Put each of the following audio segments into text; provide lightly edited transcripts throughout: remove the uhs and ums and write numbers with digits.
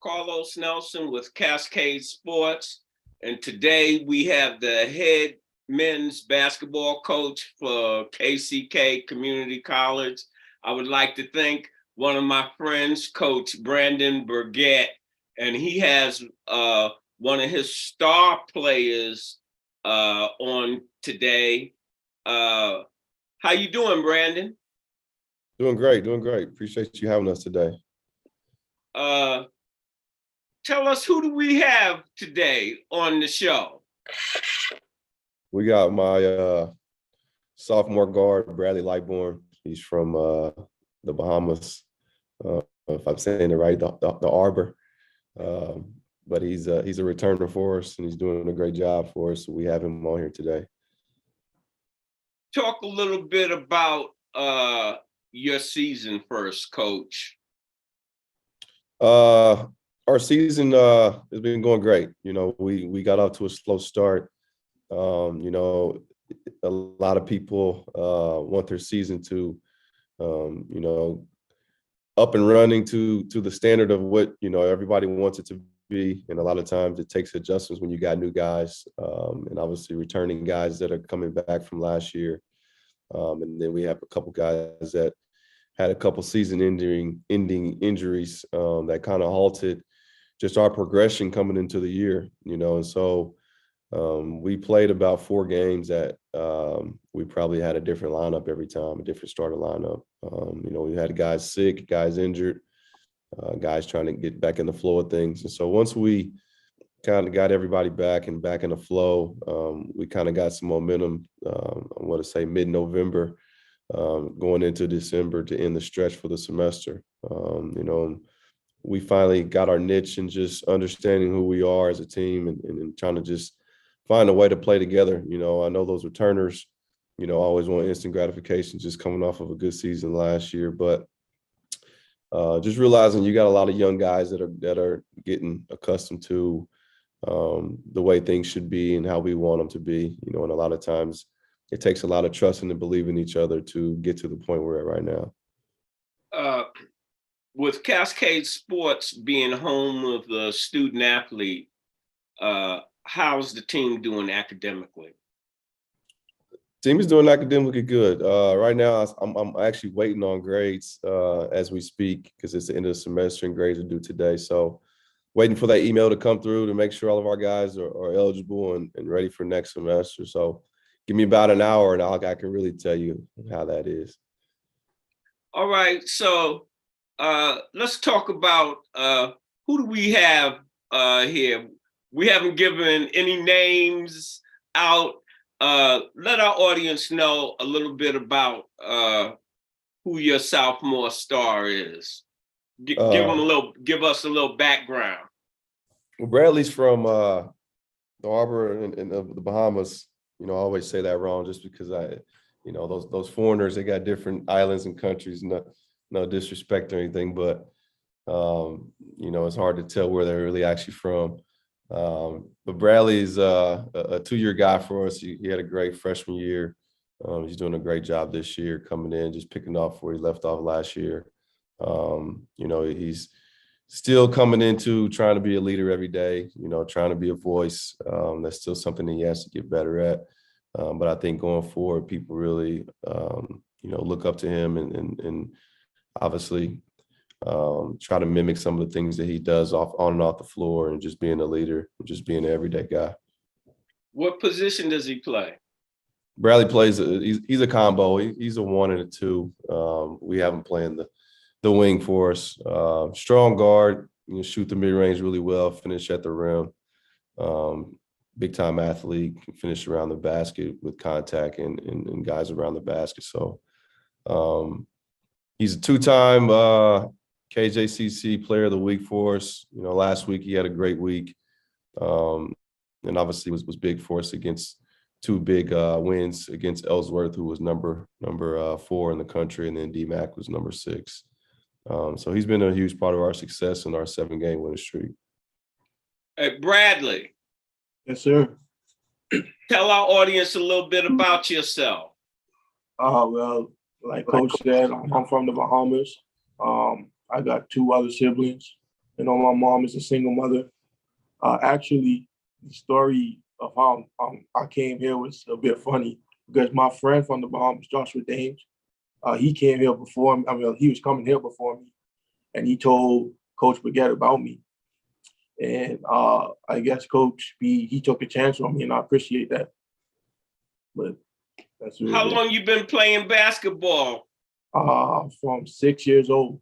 Carlos Nelson with Cascade Sports, and today we have the head men's basketball coach for KCK Community College. I would like to thank one of my friends, Coach Brandon Burgette, and he has one of his star players on today. How you doing, Brandon? Doing great. Appreciate you having us today. Tell us, who do we have today on the show? We got my sophomore guard, Bradley Lightbourne. He's from the Bahamas, if I'm saying it right, the Harbour. But he's a returner for us, and he's doing a great job for us. So we have him on here today. Talk a little bit about your season first, Coach. Our season has been going great. You know, we got off to a slow start. You know, a lot of people want their season to, you know, up and running to the standard of what, you know, everybody wants it to be. And a lot of times it takes adjustments when you got new guys, and obviously returning guys that are coming back from last year. And then we have a couple guys that had a couple season-ending injuries that kind of halted just our progression coming into the year, you know. And so we played about 4 games that we probably had a different lineup every time, a different starter lineup. You know, we had guys sick, guys injured, guys trying to get back in the flow of things. And so once we kind of got everybody back in the flow, we kind of got some momentum, I want to say mid-November, going into December to end the stretch for the semester. You know, we finally got our niche and just understanding who we are as a team and trying to just find a way to play together. You know, I know those returners, you know, always want instant gratification just coming off of a good season last year, but just realizing you got a lot of young guys that are getting accustomed to the way things should be and how we want them to be, you know, and a lot of times it takes a lot of trust and believing in each other to get to the point we're at right now. With Cascade Sports being home of the student athlete, how's the team doing academically? Team is doing academically good. Right now, I'm actually waiting on grades as we speak because it's the end of the semester and grades are due today. So waiting for that email to come through to make sure all of our guys are eligible and ready for next semester. So give me about an hour and I can really tell you how that is. All right. So let's talk about who do we have here. We haven't given any names out. Let our audience know a little bit about who your sophomore star is. Give us a little background. Well, Bradley's from the Harbour and the Bahamas. You know, I always say that wrong just because you know, those foreigners, they got different islands and countries. No disrespect or anything, but you know, it's hard to tell where they're really actually from. But Bradley's a 2-year guy for us. He had a great freshman year. He's doing a great job this year coming in, just picking off where he left off last year. You know, he's still coming into trying to be a leader every day, you know, trying to be a voice. That's still something that he has to get better at. But I think going forward, people really, you know, look up to him and obviously try to mimic some of the things that he does on and off the floor and just being a leader, and just being an everyday guy. What position does he play? Bradley plays, he's a combo. He's a 1 and a 2. We have him playing the wing for us. Strong guard, you know, shoot the mid-range really well, finish at the rim. Big-time athlete, can finish around the basket with contact and guys around the basket. So he's a 2-time KCKCC Player of the Week for us. You know, last week he had a great week, and obviously was big for us against 2 big wins against Ellsworth, who was number 4 in the country, and then DMAC was number 6. So he's been a huge part of our success in our 7-game winning streak. Hey, Bradley. Yes, sir. Tell our audience a little bit about yourself. Well, like Coach said, I'm from the Bahamas. I got 2 other siblings, My mom is a single mother. Actually, the story of how I came here was a bit funny because my friend from the Bahamas, Joshua Dames, he came here before me. I mean, he was coming here before me, and he told Coach Burgette about me. And I guess Coach B, he took a chance on me, and I appreciate that. But that's really How long you been playing basketball? From 6 years old.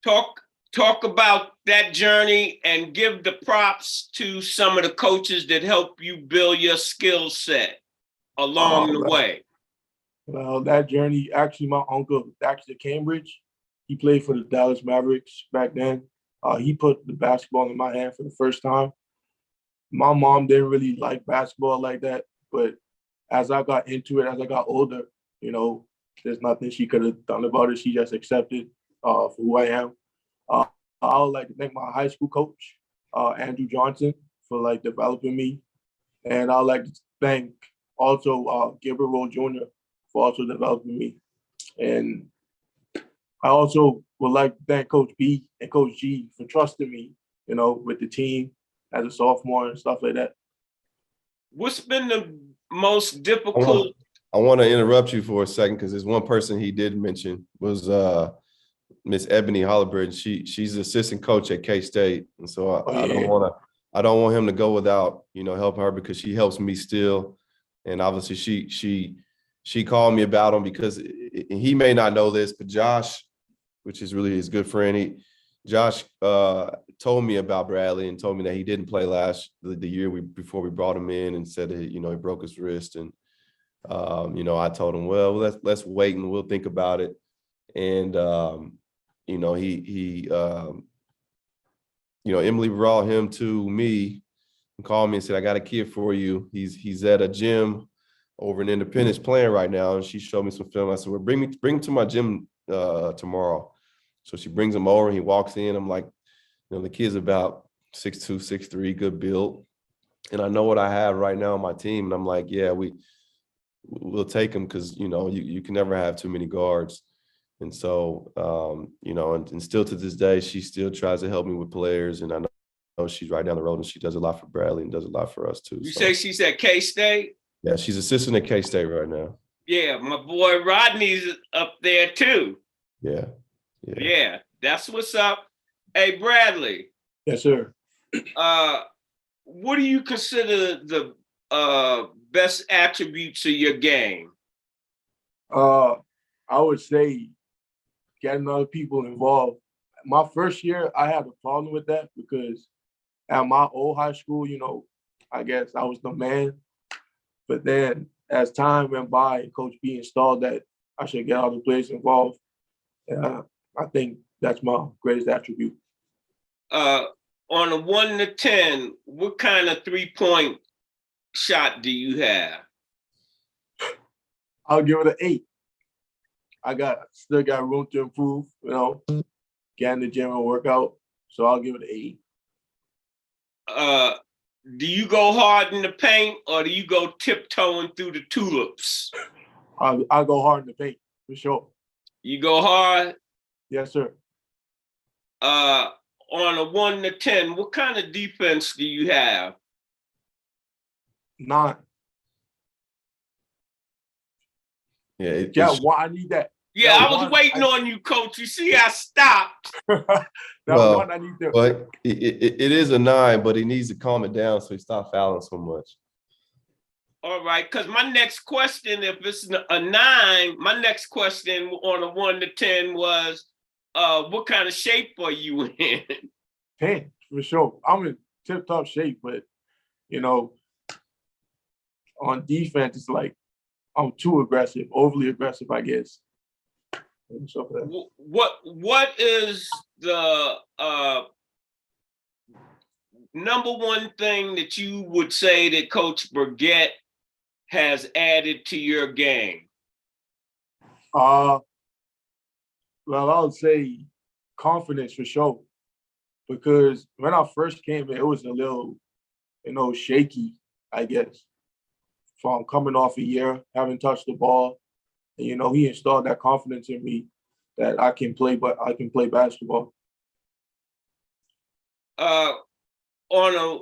Talk about that journey and give the props to some of the coaches that help you build your skill set along the way. Well, that journey, actually, my uncle, Dexter Cambridge, he played for the Dallas Mavericks back then. He put the basketball in my hand for the first time. My mom didn't really like basketball like that, but as I got into it, as I got older, there's nothing she could have done about it. She just accepted for who I am. I would like to thank my high school coach, Andrew Johnson, for developing me. And I'd like to thank also Gilbert Rowe Jr. for also developing me. And I also would like to thank Coach B and Coach G for trusting me, with the team as a sophomore and stuff like that. What's been the most difficult? I want to interrupt you for a second because there's one person he did mention was Miss Ebony Holliburton. She's the assistant coach at K-State, and so I don't want him to go without helping her because she helps me still, and obviously she called me about him because he may not know this, but Josh, which is really his good friend, Josh told me about Bradley and told me that he didn't play the year before we brought him in, and said that, he broke his wrist, and I told him, well, let's wait and we'll think about it. And Emily brought him to me and called me and said, I got a kid for you. He's at a gym over in Independence playing right now. And she showed me some film. I said, well, bring him to my gym tomorrow. So she brings him over and he walks in. I'm like, the kid's about 6'2", 6'3", good build. And I know what I have right now on my team. And I'm like, yeah, we'll take him because, you can never have too many guards. And so, and still to this day, she still tries to help me with players. And I know she's right down the road and she does a lot for Bradley and does a lot for us too. You say she's at K-State? Yeah, she's assistant at K-State right now. Yeah, my boy Rodney's up there too. Yeah, that's what's up. Hey, Bradley. Yes, sir. What do you consider the best attributes of your game? I would say getting other people involved. My first year, I had a problem with that because at my old high school, I guess I was the man. But then as time went by, Coach B installed that I should get other players involved. I think that's my greatest attribute. On a 1 to 10, what kind of 3-point shot do you have? I'll give it an 8. I still got room to improve, get in the gym and work out. So I'll give it an 8. Do you go hard in the paint or do you go tiptoeing through the tulips? I'll go hard in the paint, for sure. You go hard? Yes, sir. On a 1 to 10, what kind of defense do you have? 9. Yeah, I need that. Yeah, I was waiting on you, Coach. You see, I stopped. One, I need that. But it is a 9, but he needs to calm it down so he stops fouling so much. All right, because my next question, if it's a 9, my next question on a 1 to 10 was, what kind of shape are you in? 10, for sure. I'm in tip-top shape, but, on defense, it's like I'm too aggressive, overly aggressive, I guess. What is the number one thing that you would say that Coach Burgette has added to your game? Well, I would say confidence for sure. Because when I first came in, it was a little, shaky, I guess. From coming off a year, having touched the ball. And, he installed that confidence in me that I can play basketball. uh, on a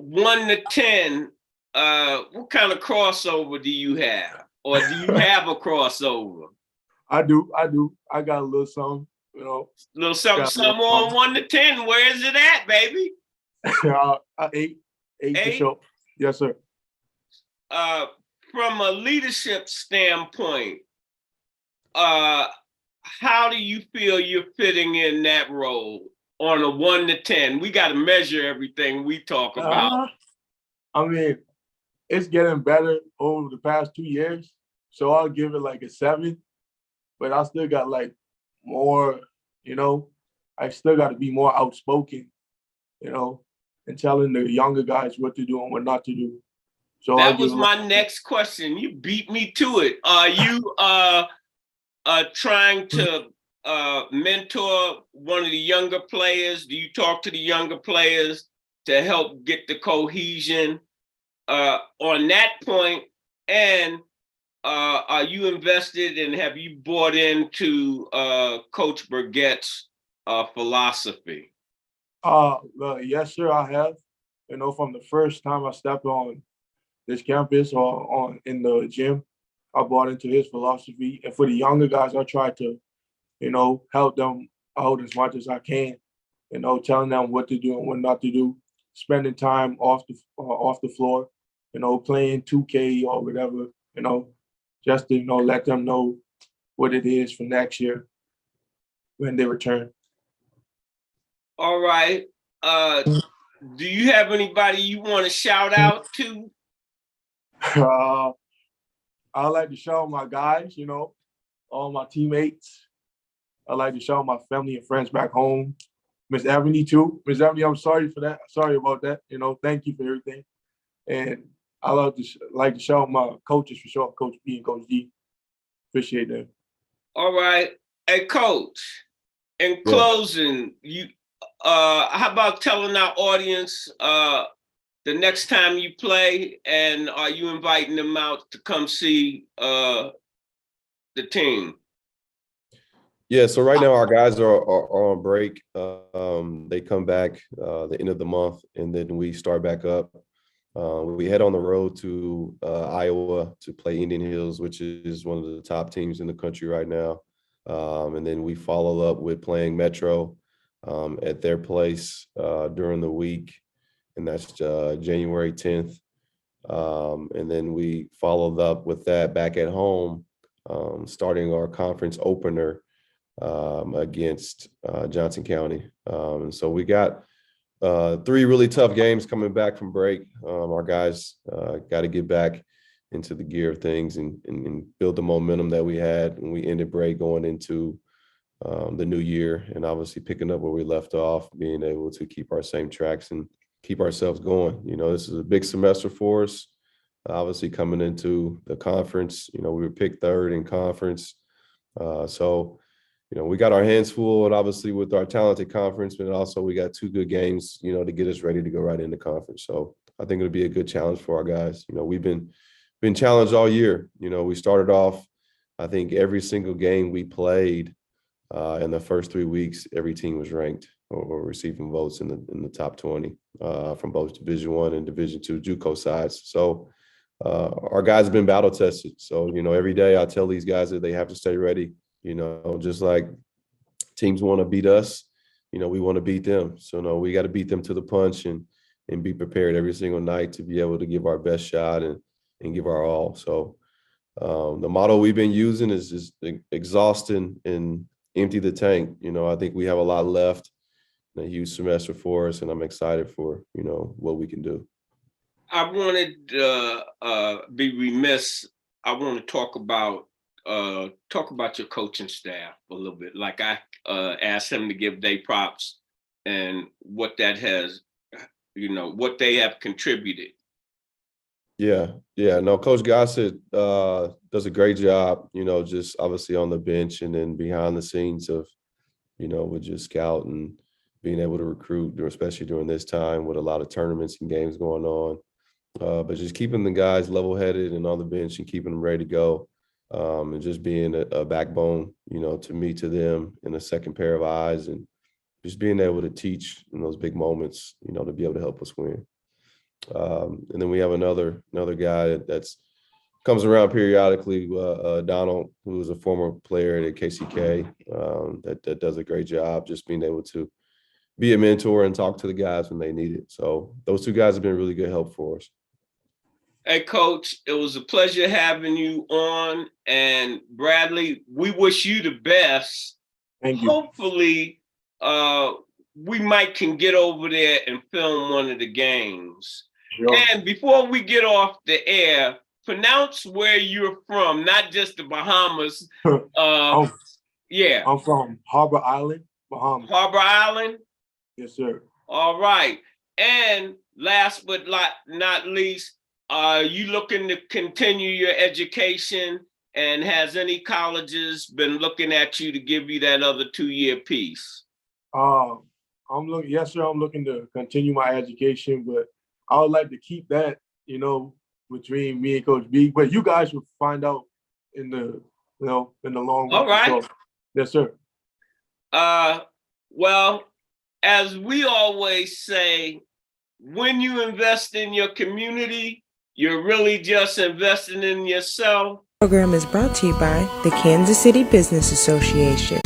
1 to 10, what kind of crossover do you have? Or do you have a crossover? I do. I got a little something, you know. Little something, Got a something little on 1 to 10. Where is it at, baby? Eight for Eight? sure. Yes, sir. From a leadership standpoint, how do you feel you're fitting in that role on a 1 to 10? We got to measure everything we talk about. I mean, it's getting better over the past 2 years. So I'll give it like a 7, but I still got like more, you know, I still got to be more outspoken, you know, and telling the younger guys what to do and what not to do. So that was my next question. You beat me to it. Are you trying to mentor one of the younger players? Do you talk to the younger players to help get the cohesion on that point? And are you invested and have you bought into Coach Burgette's philosophy? Yes, sir, I have. You know, from the first time I stepped on this campus or in the gym, I bought into his philosophy. And for the younger guys, I try to, you know, help them out as much as I can. You know, telling them what to do and what not to do. Spending time off the floor. You know, playing 2K or whatever. You know, just to let them know what it is for next year when they return. All right. Do you have anybody you want to shout out to? I like to shout out my guys, all my teammates. I like to shout out my family and friends back home. Miss Ebony too. Miss Ebony, I'm sorry for that. Sorry about that. Thank you for everything. And I like to shout out my coaches for sure, Coach B and Coach D. Appreciate that. All right. Hey, Coach, in closing, how about telling our audience the next time you play, and are you inviting them out to come see the team? Yeah, so right now our guys are on break. They come back the end of the month, and then we start back up. We head on the road to Iowa to play Indian Hills, which is one of the top teams in the country right now. And then we follow up with playing Metro at their place during the week, and that's January 10th. And then we followed up with that back at home, starting our conference opener against Johnson County. And so we got 3 really tough games coming back from break. Our guys got to get back into the gear of things and build the momentum that we had when we ended break going into the new year, and obviously picking up where we left off, being able to keep our same tracks and keep ourselves going. This is a big semester for us. Obviously coming into the conference, we were picked 3rd in conference. So we got our hands full, and obviously with our talented conference, but also we got 2 good games, to get us ready to go right into conference. So I think it'll be a good challenge for our guys. We've been challenged all year. We started off, I think every single game we played in the first 3 weeks, every team was ranked or receiving votes in the top 20 from both Division I and Division II JUCO sides. So our guys have been battle tested. So, every day I tell these guys that they have to stay ready. Just like teams want to beat us, we want to beat them. So no, we got to beat them to the punch and be prepared every single night to be able to give our best shot and give our all. So the motto we've been using is just exhaust and empty the tank. I think we have a lot left, a huge semester for us, and I'm excited for, what we can do. I wanted to be remiss. I want to talk about your coaching staff a little bit. Like I asked him to give their props and what that has, what they have contributed. Yeah. No, Coach Gossett does a great job, just obviously on the bench and then behind the scenes of, with just scouting, being able to recruit, especially during this time with a lot of tournaments and games going on. But just keeping the guys level-headed and on the bench and keeping them ready to go. And just being a backbone, to me, to them, and a second pair of eyes, and just being able to teach in those big moments, you know, to be able to help us win. And then we have another guy that's comes around periodically, Donald, who is a former player at KCK, that does a great job just being able to be a mentor and talk to the guys when they need it. So those two guys have been really good help for us. Hey, Coach, it was a pleasure having you on. And Bradley, we wish you the best. Thank you. Hopefully, we might can get over there and film one of the games. Sure. And before we get off the air, pronounce where you're from, not just the Bahamas. Yeah. I'm from Harbour Island, Bahamas. Harbour Island? Yes, sir. All right. And last but not least, are you looking to continue your education? And has any colleges been looking at you to give you that other 2-year piece? Yes, sir. I'm looking to continue my education, but I would like to keep that, you know, between me and Coach B. But you guys will find out in the long run. All right. So, yes, sir. Well, as we always say, when you invest in your community, you're really just investing in yourself. Program is brought to you by the Kansas City Business Association.